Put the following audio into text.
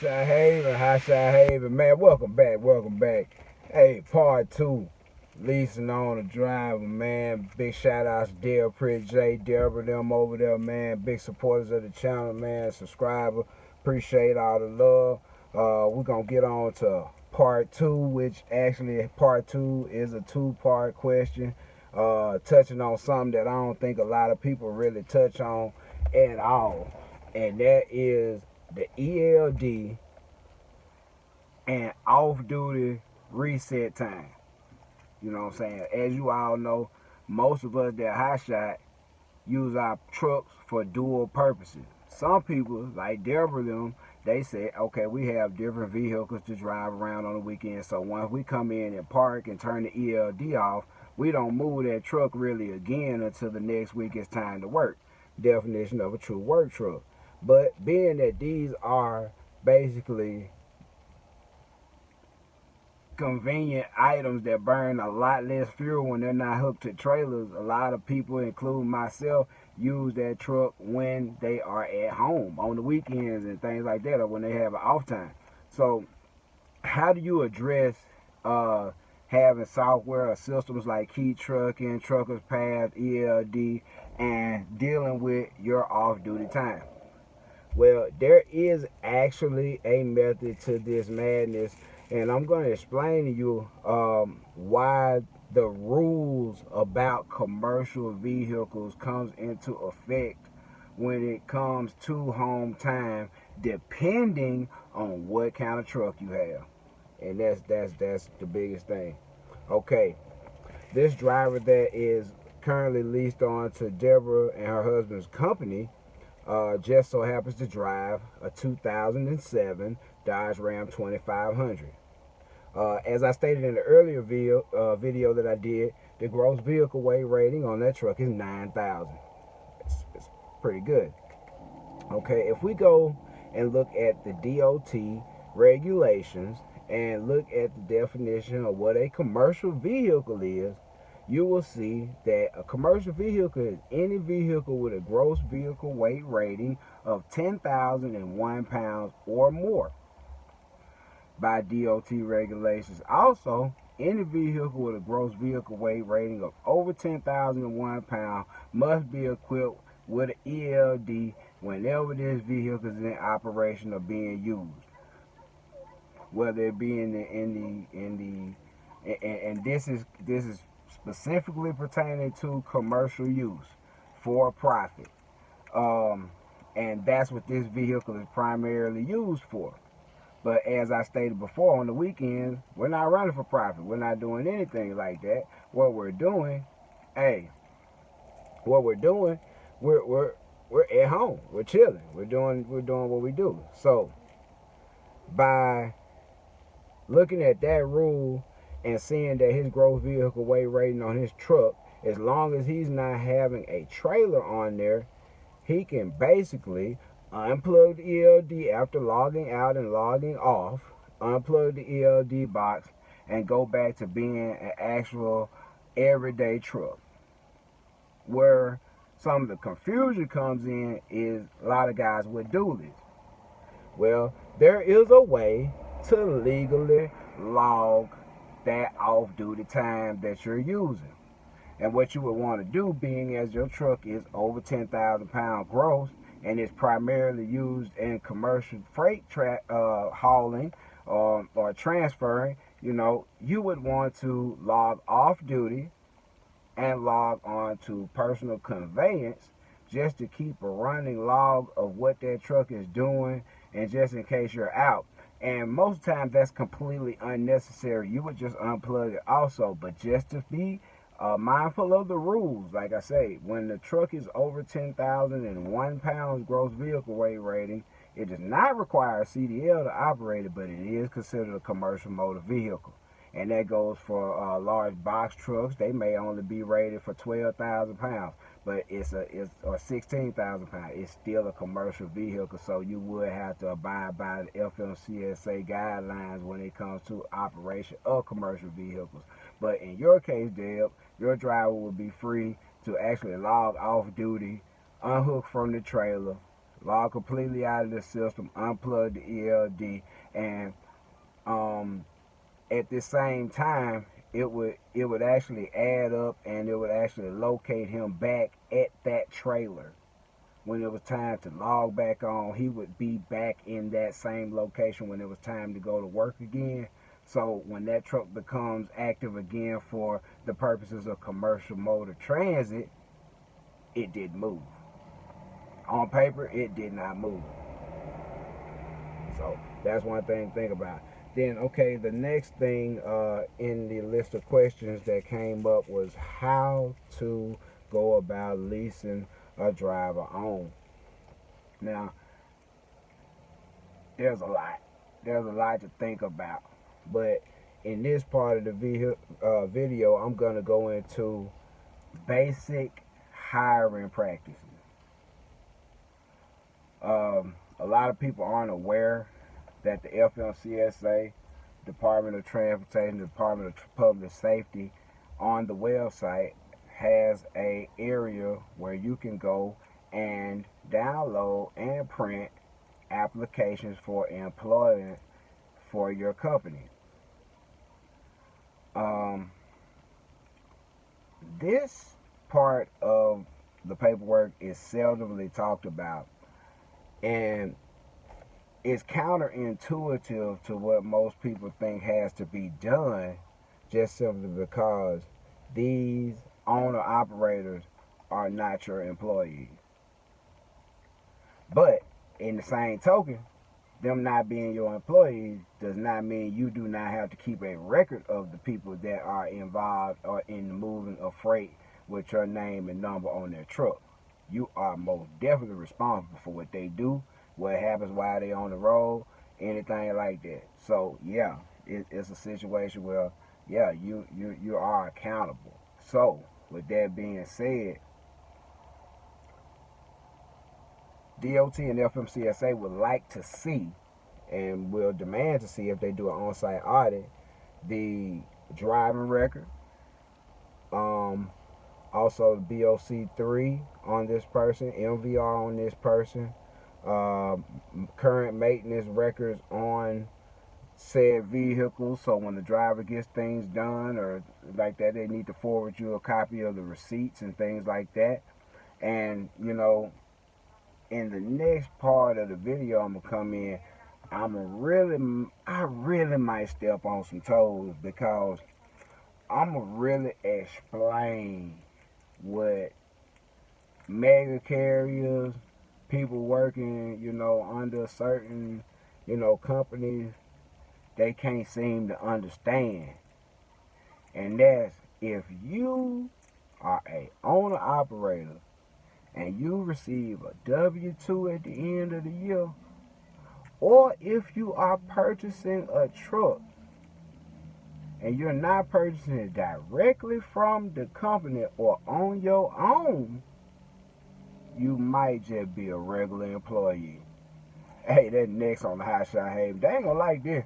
Hotshot Haven, man. Welcome back. Hey, part two, leasing on the driver, man. Big shout outs to Dale, Pretty J, Deborah, them over there, man. Big supporters of the channel, man. Subscriber, appreciate all the love. We're gonna get on to part two, which actually part two is a two-part question, touching on something that I don't think a lot of people really touch on at all, and that is the ELD and off-duty reset time. You know what I'm saying? As you all know, most of us that hotshot use our trucks for dual purposes. Some people, like Deborah them, they say, okay, we have different vehicles to drive around on the weekend, so once we come in and park and turn the ELD off, we don't move that truck really again until the next week it's time to work. Definition of a true work truck. But being that these are basically convenient items that burn a lot less fuel when they're not hooked to trailers, a lot of people, including myself, use that truck when they are at home on the weekends and things like that, or when they have an off time. So how do you address having software or systems like Key Trucking, Truckers Path, ELD, and dealing with your off-duty time? Well, there is actually a method to this madness, and I'm going to explain to you why the rules about commercial vehicles comes into effect when it comes to home time, depending on what kind of truck you have. And that's the biggest thing. Okay, this driver that is currently leased on to Deborah and her husband's company just so happens to drive a 2007 Dodge Ram 2500. As I stated in the earlier video that I did, the gross vehicle weight rating on that truck is 9,000. It's pretty good. Okay, if we go and look at the DOT regulations and look at the definition of what a commercial vehicle is, you will see that a commercial vehicle is any vehicle with a gross vehicle weight rating of 10,001 pounds or more by DOT regulations. Also, any vehicle with a gross vehicle weight rating of over 10,001 pounds must be equipped with an ELD whenever this vehicle is in operation or being used, whether it be and this is specifically pertaining to commercial use for profit, and that's what this vehicle is primarily used for. But as I stated before, on the weekends we're not running for profit. We're not doing anything like that. What we're doing, we're at home. We're chilling. We're doing what we do. So by looking at that rule and seeing that his gross vehicle weight rating on his truck, as long as he's not having a trailer on there, he can basically unplug the ELD after logging out and logging off, unplug the ELD box, and go back to being an actual everyday truck. Where some of the confusion comes in is a lot of guys would do this. Well, there is a way to legally log that off-duty time that you're using. And what you would want to do, being as your truck is over 10,000 pounds gross and is primarily used in commercial freight hauling or transferring, you would want to log off-duty and log on to personal conveyance just to keep a running log of what that truck is doing, and just in case you're out. And most times that's completely unnecessary. You would just unplug it also. But just to be mindful of the rules, like I say, when the truck is over 10,001 pounds gross vehicle weight rating, it does not require a CDL to operate it, but it is considered a commercial motor vehicle. And that goes for large box trucks. They may only be rated for 12,000 pounds, but or 16,000 pounds. It's still a commercial vehicle, so you would have to abide by the FMCSA guidelines when it comes to operation of commercial vehicles. But in your case, Deb, your driver will be free to actually log off duty, unhook from the trailer, log completely out of the system, unplug the ELD, and at the same time, it would actually add up, and it would actually locate him back at that trailer. When it was time to log back on, he would be back in that same location when it was time to go to work again. So when that truck becomes active again for the purposes of commercial motor transit, it didn't move. On paper, it did not move. So that's one thing to think about. Then, okay, the next thing in the list of questions that came up was how to go about leasing a driver on. Now, there's a lot. There's a lot to think about. But in this part of the video, I'm going to go into basic hiring practices. A lot of people aren't aware that the FMCSA, Department of Transportation, Department of Public Safety, on the website has a area where you can go and download and print applications for employment for your company. This part of the paperwork is seldomly talked about, and it's counterintuitive to what most people think has to be done, just simply because these owner-operators are not your employees. But in the same token, them not being your employees does not mean you do not have to keep a record of the people that are involved or in the moving of freight with your name and number on their truck. You are most definitely responsible for what they do, what happens while they on the road, anything like that. So yeah, it's a situation where yeah, you are accountable. So with that being said, DOT and FMCSA would like to see, and will demand to see if they do an on-site audit, the driving record, also the BOC3 on this person, MVR on this person, current maintenance records on said vehicle, so when the driver gets things done or like that, they need to forward you a copy of the receipts and things like that. And you know, in the next part of the video I'm gonna come in, I really might step on some toes, because I'm gonna really explain what mega carriers, people working, you know, under certain, you know, companies, they can't seem to understand. And that's, if you are a owner operator and you receive a W-2 at the end of the year, or if you are purchasing a truck and you're not purchasing it directly from the company or on your own, you might just be a regular employee. Hey, that next on the Hotshot Haven. They ain't gonna like this.